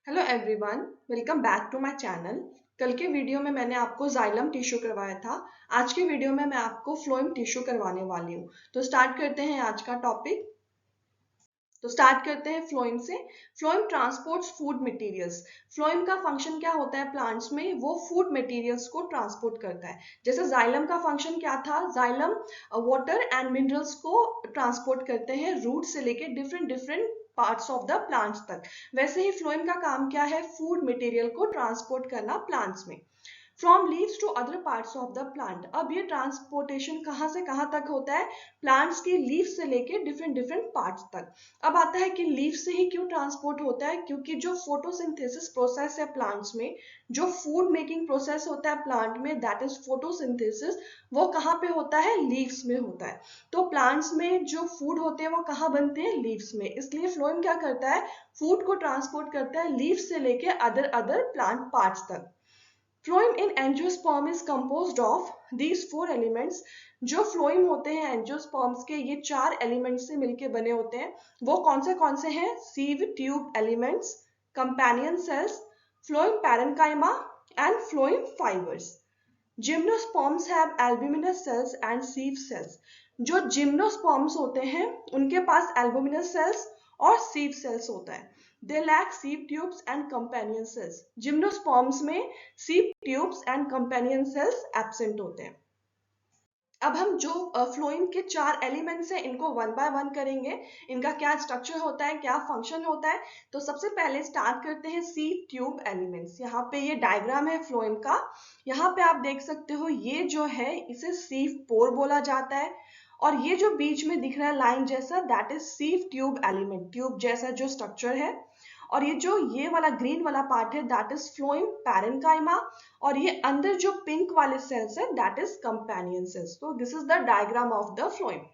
Hello everyone, welcome back to my channel. कल के video में मैंने आपको जाइलम टिश्यू करवाया था। आज के वीडियो में मैं आपको फ्लोएम टिश्यू करवाने वाली हूँ। तो स्टार्ट करते हैं आज का टॉपिक। तो स्टार्ट करते हैं फ्लोएम से। Phloem transports food materials. Phloem का फंक्शन क्या होता है प्लांट्स में? वो फूड मटेरियल्स को ट्रांसपोर्ट करता है। जैसे जाइलम का फंक्शन क्या था? जाइलम वाटर एंड मिनरल्स को ट्रांसपोर्ट करते हैं रूट से लेके different different parts of the plants तक। वैसे ही फ्लोएम का काम क्या है? फूड मटेरियल को ट्रांसपोर्ट करना प्लांट्स में, from leaves to other parts of the plant. अब ये ट्रांसपोर्टेशन कहाँ से कहाँ तक होता है? प्लांट्स की लीव से लेके डिफरेंट डिफरेंट पार्ट्स तक। अब आता है कि लीव से ही क्यों ट्रांसपोर्ट होता है? क्योंकि जो फोटोसिंथेसिस प्रोसेस है प्लांट्स में, जो फूड मेकिंग प्रोसेस होता है प्लांट में, दैट इज फोटोसिंथेसिस, वो कहाँ पे होता है? लीव्स में होता है। तो प्लांट्स में जो फूड होते हैं वो कहाँ बनते हैं? लीव्स में। इसलिए फ्लोएम क्या करता है? फूड को ट्रांसपोर्ट करता है लीव से लेके अदर अदर प्लांट पार्ट्स तक। Phloem in angiosperm is composed of these four elements. जो फ्लोएम होते हैं एंजियोस्पर्म्स के, ये चार एलिमेंट्स से मिलकर बने होते हैं। वो कौन से हैं? Sieve tube elements, companion cells, phloem parenchyma and phloem fibres. Gymnosperms have albuminous cells and sieve cells. जो जिम्नोस्पर्म्स होते हैं उनके पास एल्ब्यूमिनस सेल्स और सीव सेल्स होता है। They lack sieve tubes and companion cells. Gymnosperms में sieve tubes and companion cells absent होते हैं। अब हम जो फ्लोएम के चार एलिमेंट्स हैं इनको वन बाय वन करेंगे। इनका क्या स्ट्रक्चर होता है, क्या फंक्शन होता है। तो सबसे पहले स्टार्ट करते हैं सीव ट्यूब एलिमेंट्स। यहाँ पे ये डायग्राम है फ्लोएम का। यहाँ पे आप देख सकते हो ये जो है इसे सीव पोर बोला जाता है। और ये जो बीच में दिख रहा है लाइन जैसा, that is sieve tube element, tube जैसा जो स्ट्रक्चर है। और ये वाला ग्रीन वाला पार्ट है दैट इज फ्लोएम पैरेन्काइमा। और ये अंदर जो पिंक वाले सेल्स है दैट इज कंपेनियन सेल्स। तो this is the diagram of the phloem.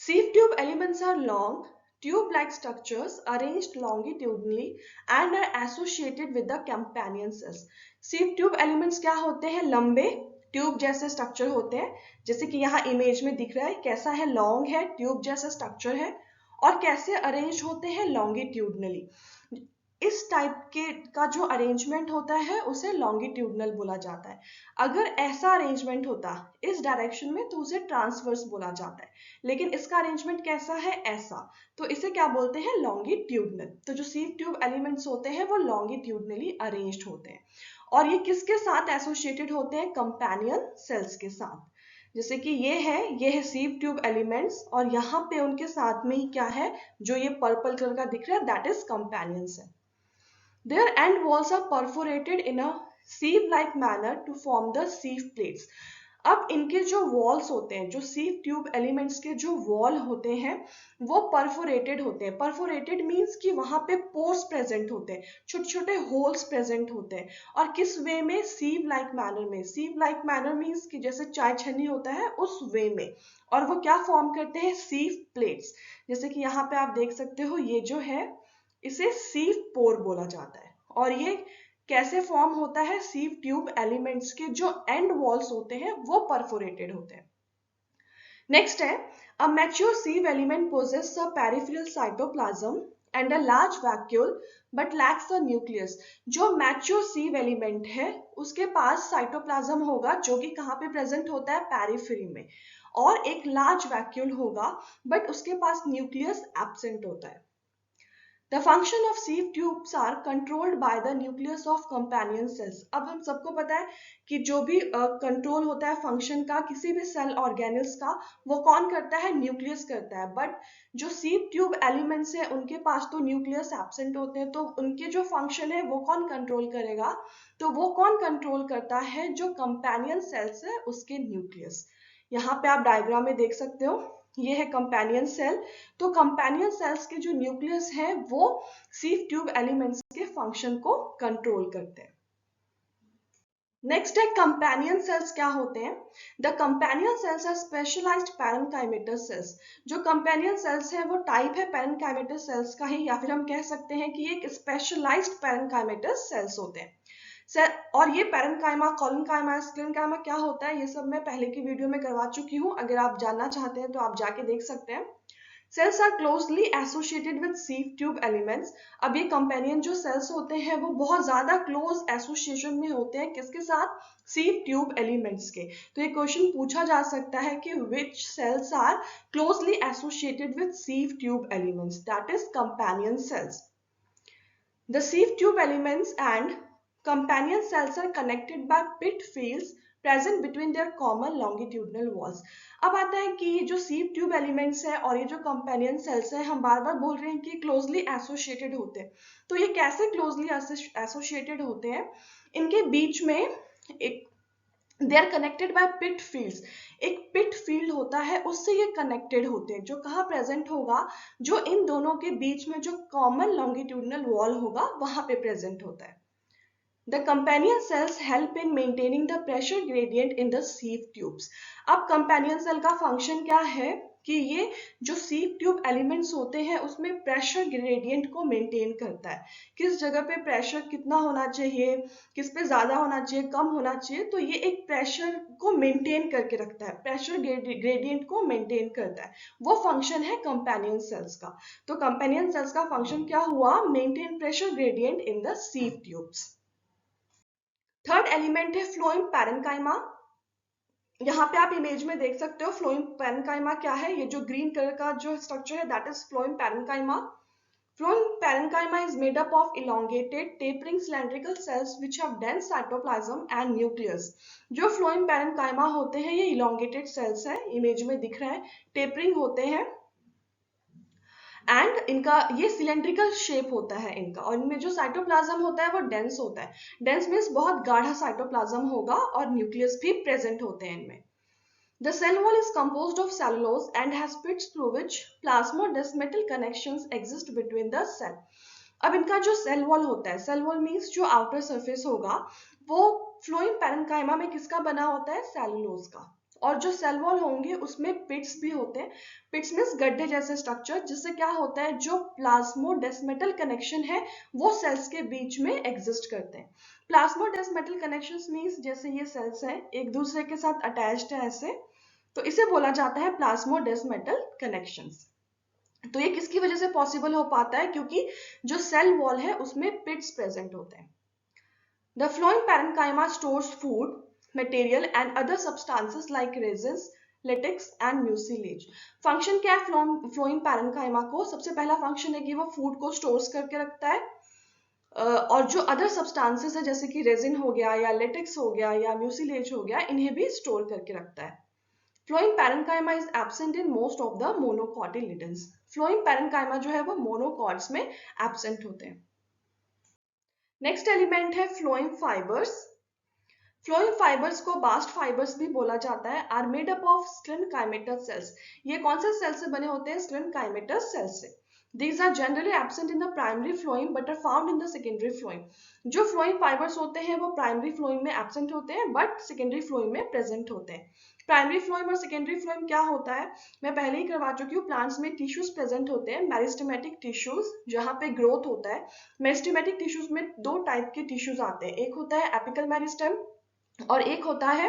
Sieve tube elements are long, tube-like structures arranged longitudinally and are associated with the companion cells. Sieve tube elements क्या होते हैं? लंबे tube जैसे structure होते हैं। जैसे कि यहाँ इमेज में दिख रहा है कैसा है, लॉन्ग है, ट्यूब जैसा स्ट्रक्चर है। और कैसे अरेंज होते हैं? लॉन्गिट्यूडनली। इस टाइप के का जो अरेंजमेंट होता है उसे लॉन्गिट्यूडनल बोला जाता है। अगर ऐसा अरेंजमेंट होता इस डायरेक्शन में तो उसे ट्रांसवर्स बोला जाता है। लेकिन इसका अरेंजमेंट कैसा है? ऐसा। तो इसे क्या बोलते हैं? लॉन्गिट्यूडनल। तो जो सीव ट्यूब एलिमेंट्स होते हैं वो लॉन्गिट्यूडनली अरेंज्ड होते हैं। और ये किसके साथ एसोसिएटेड होते हैं? कंपेनियन सेल्स के साथ। जैसे कि ये है सीव ट्यूब एलिमेंट्स और यहाँ पे उनके साथ में ही क्या है, जो ये पर्पल कलर का दिख रहा है that is companion cell. Their end walls are perforated in a sieve-like manner to form the sieve plates. अब इनके जो वॉल्स होते हैं, जो सीव ट्यूब एलिमेंट्स के जो वॉल होते हैं वो परफोरेटेड होते हैं। परफोरेटेड मीन्स कि वहां पे पोर्स प्रेजेंट होते हैं, छोटे छोटे होल्स प्रेजेंट होते हैं। और किस वे में? सीव लाइक मैनर में। सीव लाइक मैनर मीन्स कि जैसे चाय छन्नी होता है उस वे में। और वो क्या फॉर्म करते हैं? सीव प्लेट्स। जैसे कि यहाँ पे आप देख सकते हो ये जो है इसे सीव पोर बोला जाता है। और ये कैसे फॉर्म होता है? सीव ट्यूब एलिमेंट्स के जो एंड वॉल्स होते हैं वो परफोरेटेड होते हैं। नेक्स्ट है a mature sieve element possesses a peripheral cytoplasm and a large vacuole but lacks the nucleus. जो मैच्योर सीव एलिमेंट है उसके पास साइटोप्लाज्म होगा जो कि कहाँ पे प्रेजेंट होता है? पेरिफेरी में। और एक लार्ज वैक्यूल होगा बट उसके पास न्यूक्लियस एब्सेंट होता है। The function of sieve tubes are controlled by the nucleus of companion cells. अब हम सबको पता है कि जो भी कंट्रोल होता है फंक्शन का किसी भी सेल ऑर्गेनल्स का, वो कौन करता है? न्यूक्लियस करता है। बट जो सीव ट्यूब एलिमेंट्स है उनके पास तो न्यूक्लियस एब्सेंट होते हैं, तो उनके जो फंक्शन है वो कौन कंट्रोल करेगा? तो वो कौन कंट्रोल करता है? जो कंपेनियन सेल्स है उसके न्यूक्लियस। यहाँ पे आप डायग्राम में देख सकते हो ये है कंपेनियन सेल। तो कंपेनियन सेल्स के जो न्यूक्लियस है वो सीव ट्यूब एलिमेंट्स के फंक्शन को कंट्रोल करते हैं। नेक्स्ट है कंपेनियन सेल्स क्या होते हैं? The companion cells are specialised parenchymatous cells. जो कंपेनियन सेल्स है वो टाइप है पैरेन्काइमेटस सेल्स का ही, या फिर हम कह सकते हैं कि एक स्पेशलाइज्ड पैरेन्काइमेटस सेल्स होते हैं। और ये पैरेन्काइमा, कॉलनकाइमा, स्क्लेनकाइमा क्या होता है ये सब मैं पहले की वीडियो में करवा चुकी हूँ। अगर आप जानना चाहते हैं तो आप जाके देख सकते हैं। Cells are closely associated with sieve tube elements. अब ये कंपेनियन जो सेल्स होते हैं वो बहुत ज्यादा क्लोज एसोसिएशन में होते हैं किसके साथ? सीव ट्यूब एलिमेंट्स के। तो ये क्वेश्चन पूछा जा सकता है कि which cells are closely associated with sieve tube elements, that is companion cells. The sieve tube elements and companion cells are connected by pit fields present between their common longitudinal walls. अब आता है कि ये जो sieve tube elements है और ये जो companion cells है, हम बार बार बोल रहे हैं कि closely associated होते हैं। तो ये कैसे closely associated होते हैं? इनके बीच में एक they are connected by pit fields. एक पिट फील्ड होता है उससे ये कनेक्टेड होते हैं, जो कहाँ प्रेजेंट होगा? जो इन दोनों के बीच में जो कॉमन लॉन्गिट्यूडनल वॉल होगा वहां पे प्रेजेंट होता है। The companion cells help in maintaining the pressure gradient in the sieve tubes. अब companion cell का function क्या है कि ये जो sieve tube elements होते हैं उसमें pressure gradient को maintain करता है। किस जगह पे pressure कितना होना चाहिए, किस पे ज़्यादा होना चाहिए, कम होना चाहिए, तो ये एक pressure को maintain करके रखता है, pressure gradient को maintain करता है। वो function है companion cells का। तो companion cells का function क्या हुआ? Maintain pressure gradient in the sieve tubes। Third element है फ्लोएम पैरेन्काइमा। यहाँ पे आप इमेज में देख सकते हो फ्लोएम पैरेन्काइमा क्या है। ये जो ग्रीन कलर का जो स्ट्रक्चर है that is phloem parenchyma. Phloem parenchyma is made up of elongated tapering cylindrical cells which have dense cytoplasm and nucleus। जो फ्लोएम पैरेन्काइमा होते हैं ये elongated cells है, इमेज में दिख रहा है, टेपरिंग होते हैं एंड इनका ये सिलेंड्रिकल शेप होता है इनका, और इनमें जो साइटोप्लाज्म होता है वो डेंस होता है। डेंस मीन्स बहुत गाढ़ा साइटोप्लाज्म होगा और न्यूक्लियस भी प्रेजेंट होते हैं इनमें। The cell wall is composed of cellulose and has pits through which plasmodesmatal connections exist between the cell। अब इनका जो सेल वॉल होता है, सेल वॉल मीन्स जो आउटर सरफेस होगा वो फ्लोएम पैरेन्काइमा में किसका बना होता है? सेलुलोज का। और जो सेल वॉल होंगे उसमें पिट्स भी होते हैं। पिट्स मीन्स गड्ढे जैसे स्ट्रक्चर, जिससे क्या होता है जो प्लाज्मोडेस्मेटल कनेक्शन है वो सेल्स के बीच में एग्जिस्ट करते हैं। प्लाज्मोडेस्मेटल कनेक्शंस मीन्स जैसे ये सेल्स हैं एक दूसरे के साथ अटैच्ड है ऐसे, तो इसे बोला जाता है प्लाज्मोडेस्मेटल कनेक्शंस। तो ये किसकी वजह से पॉसिबल हो पाता है? क्योंकि जो सेल वॉल है उसमें पिट्स प्रेजेंट होते हैं। The phloem parenchyma stores food material and other substances like resins, latex and mucilage. Function क्या है फ्लोएम पैरेन्काइमा को? सबसे पहला फंक्शन है कि वो फूड को स्टोर्स करके रखता है, और जो अदर सब्सटेंसेस है जैसे कि रेजिन हो गया या लेटेक्स हो गया या म्यूसिलेज हो गया, इन्हें भी स्टोर करके रखता है। Phloem parenchyma is absent in most of the monocotyledons. Phloem parenchyma जो है वो मोनोकॉट्स में एब्सेंट होते हैं। नेक्स्ट एलिमेंट है फ्लोएम फाइबर्स। फ्लोएम फाइबर्स को बास्ट फाइबर्स भी बोला जाता है, are made up of sclerenchymatous cells. ये कौन से सेल से बने होते हैं? स्क्लेरकाइमेटस सेल से। These are generally absent in the primary phloem but are found in the secondary phloem। जो फ्लोएम फाइबर्स होते हैं वो प्राइमरी फ्लोएम में एब्सेंट होते हैं बट सेकेंडरी फ्लोएम में प्रेजेंट होते हैं। प्राइमरी फ्लोएम और सेकेंडरी फ्लोएम क्या होता है मैं पहले ही करवा चुकी हूँ। प्लांट्स में टिश्यूज प्रेजेंट होते हैं, मेरिस्टेमेटिक टिश्यूज जहाँ पे ग्रोथ होता है। मेरिस्टेमेटिक टिश्यूज में दो टाइप के टिश्यूज आते हैं, एक होता है एपिकल मेरिस्टेम और एक होता है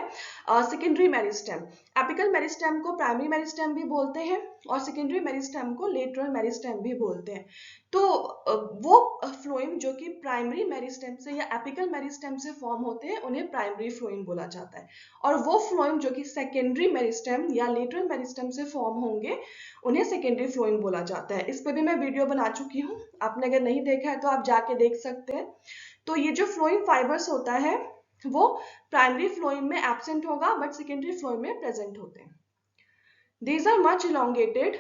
सेकेंडरी मेरिस्टेम। एपिकल मेरिस्टेम को प्राइमरी मेरिस्टेम भी बोलते हैं और सेकेंडरी मेरिस्टेम को लेटरल मेरिस्टेम भी बोलते हैं। तो वो फ्लोएम जो कि प्राइमरी मेरिस्टेम से या एपिकल मेरिस्टेम से फॉर्म होते हैं उन्हें प्राइमरी फ्लोएम बोला जाता है, और वो फ्लोएम जो कि सेकेंडरी मेरिस्टेम या लेटरल मेरिस्टेम से फॉर्म होंगे उन्हें सेकेंडरी फ्लोएम बोला जाता है। इस पर भी मैं वीडियो बना चुकी हूँ, आपने अगर नहीं देखा है तो आप जाके देख सकते हैं। तो ये जो फ्लोएम फाइबर्स होता है वो प्राइमरी फ्लोएम में एब्सेंट होगा बट सेकेंडरी फ्लोएम में प्रेजेंट होते हैं। These are much elongated,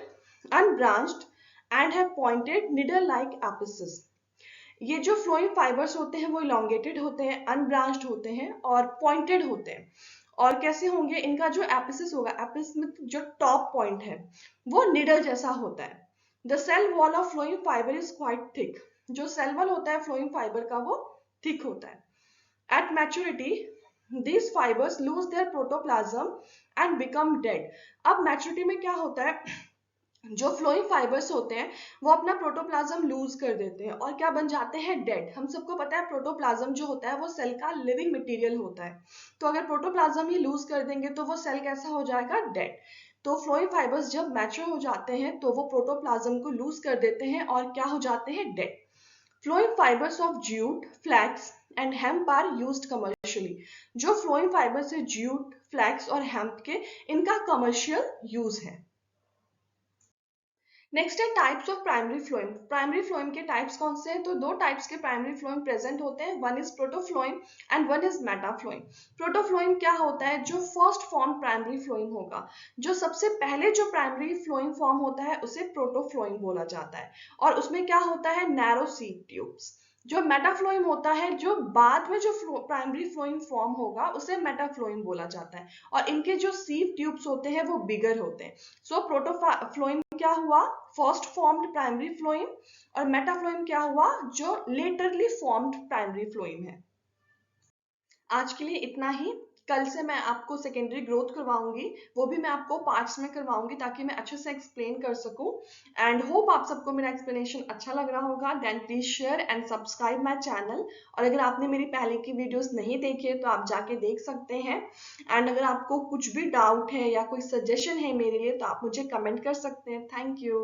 unbranched and have pointed needle-like apices। ये जो फ्लोएम फाइबर्स होते हैं वो elongated होते हैं, unbranched होते हैं और pointed होते हैं। और कैसे होंगे? इनका जो एपिसिस होगा, एपिस में जो टॉप पॉइंट है वो निडल जैसा होता है। The cell wall of flowing fiber is quite thick। जो सेल वॉल होता है फ्लोएम फाइबर का वो थिक होता है। At maturity, these fibers lose their protoplasm and become dead। अब मैच्योरिटी में क्या होता है, जो फ्लोएम फाइबर्स होते हैं वो अपना प्रोटोप्लाज्म लूज कर देते हैं और क्या बन जाते हैं? डेड। हम सबको पता है प्रोटोप्लाज्म जो होता है वो सेल का लिविंग मटेरियल होता है, तो अगर प्रोटोप्लाज्म ही लूज कर देंगे तो वो सेल कैसा हो जाएगा? डेड। तो फ्लोएम फाइबर्स जब मैच्योर हो जाते हैं तो वो प्रोटोप्लाज्म को लूज कर देते हैं और क्या हो जाते हैं, dead. Phloem fibres of jute, flax and hemp are used commercially. जो फ्लोएम फाइबर्स है जूट, फ्लैक्स और हेम्प के, इनका कमर्शियल यूज है। नेक्स्ट है types of primary phloem. Primary phloem के टाइप्स कौन से हैं? तो दो टाइप्स के प्राइमरी फ्लोएम प्रेजेंट होते हैं, one is protophloem and one is metaphloem. Protophloem क्या होता है? जो फर्स्ट फॉर्म प्राइमरी फ्लोएम होगा, जो सबसे पहले जो प्राइमरी फ्लोएम फॉर्म होता है उसे प्रोटोफ्लोएम बोला जाता है, और उसमें क्या होता है, नैरो सीड ट्यूब्स। जो मेटाफ्लोएम होता है, जो बाद में जो प्राइमरी फ्लोएम फॉर्म होगा उसे मेटाफ्लोएम बोला जाता है, और इनके जो सीव ट्यूब्स होते हैं वो बिगर होते हैं। सो प्रोटोफ्लोएम क्या हुआ, फर्स्ट फॉर्म्ड प्राइमरी फ्लोएम, और मेटाफ्लोएम क्या हुआ, जो लेटरली फॉर्म्ड प्राइमरी फ्लोएम है। आज के लिए इतना ही। कल से मैं आपको सेकेंडरी ग्रोथ करवाऊंगी, वो भी मैं आपको पार्ट्स में करवाऊंगी ताकि मैं अच्छे से एक्सप्लेन कर सकूं। एंड होप आप सबको मेरा एक्सप्लेनेशन अच्छा लग रहा होगा। Then please share and subscribe my channel. और अगर आपने मेरी पहले की वीडियोस नहीं देखी है तो आप जाके देख सकते हैं। एंड अगर आपको कुछ भी डाउट है या कोई सजेशन है मेरे लिए तो आप मुझे कमेंट कर सकते हैं। Thank you.